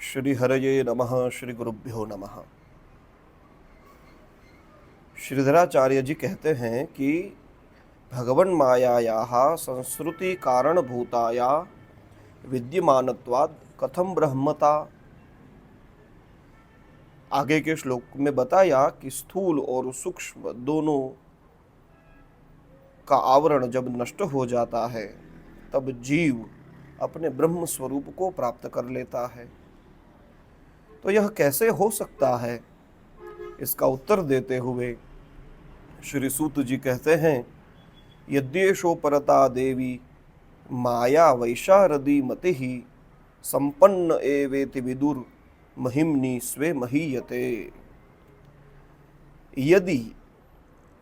श्री हरये नमः। श्री गुरुभ्यो नमः। श्रीधराचार्य जी कहते हैं कि भगवन् मायायाः संस्कृति कारणभूताया विद्यमानत्वात् कथम ब्रह्मता। आगे के श्लोक में बताया कि स्थूल और सूक्ष्म दोनों का आवरण जब नष्ट हो जाता है तब जीव अपने ब्रह्म स्वरूप को प्राप्त कर लेता है। तो यह कैसे हो सकता है, इसका उत्तर देते हुए श्री सूत जी कहते हैं, यद्येषो परता देवी माया वैशारदी मति संपन्न एवेति विदुर महिम्नि स्वे महीयते।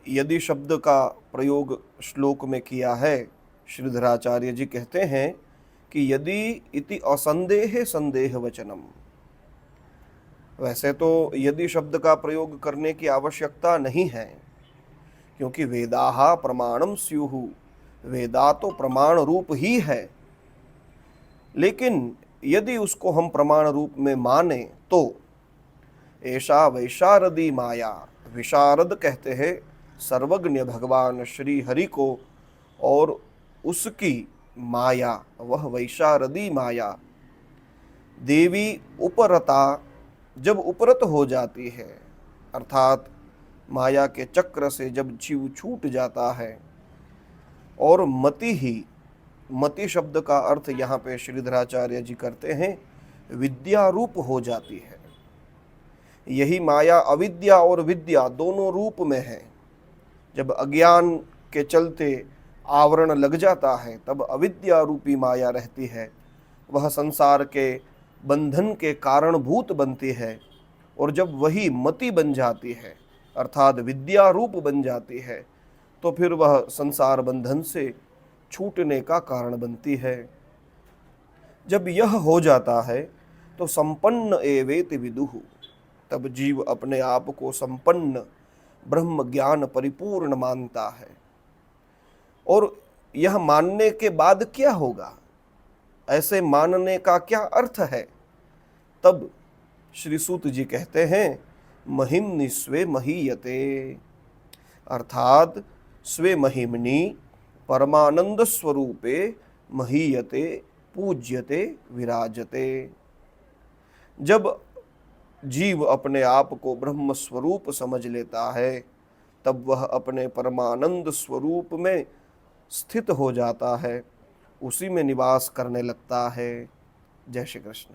यदि शब्द का प्रयोग श्लोक में किया है, श्रीधराचार्य जी कहते हैं कि यदि इति असंदेह संदेह वचनम। वैसे तो यदि शब्द का प्रयोग करने की आवश्यकता नहीं है, क्योंकि वेदाः प्रमाणम स्युः, वेदा तो प्रमाण रूप ही है। लेकिन यदि उसको हम प्रमाण रूप में माने तो ऐसा वैशारदी माया, विशारद कहते हैं सर्वज्ञ भगवान श्री हरि को, और उसकी माया वह वैशारदी माया देवी उपरता जब उपरत हो जाती है, अर्थात माया के चक्र से जब जीव छूट जाता है, और मति शब्द का अर्थ यहाँ पे श्रीधराचार्य जी करते हैं विद्या रूप हो जाती है। यही माया अविद्या और विद्या दोनों रूप में है। जब अज्ञान के चलते आवरण लग जाता है तब अविद्या रूपी माया रहती है, वह संसार के बंधन के कारणभूत बनती है। और जब वही मति बन जाती है, अर्थात विद्या रूप बन जाती है, तो फिर वह संसार बंधन से छूटने का कारण बनती है। जब यह हो जाता है तो संपन्न एवेति विदुः, तब जीव अपने आप को संपन्न ब्रह्म ज्ञान परिपूर्ण मानता है। और यह मानने के बाद क्या होगा, ऐसे मानने का क्या अर्थ है, तब श्री सूत जी कहते हैं महिम्नि स्वे महीयते, अर्थात स्वे महिम्नि परमानंद स्वरूपे महीयते पूज्यते विराजते। जब जीव अपने आप को ब्रह्म स्वरूप समझ लेता है तब वह अपने परमानंद स्वरूप में स्थित हो जाता है, उसी में निवास करने लगता है। जय श्री कृष्ण।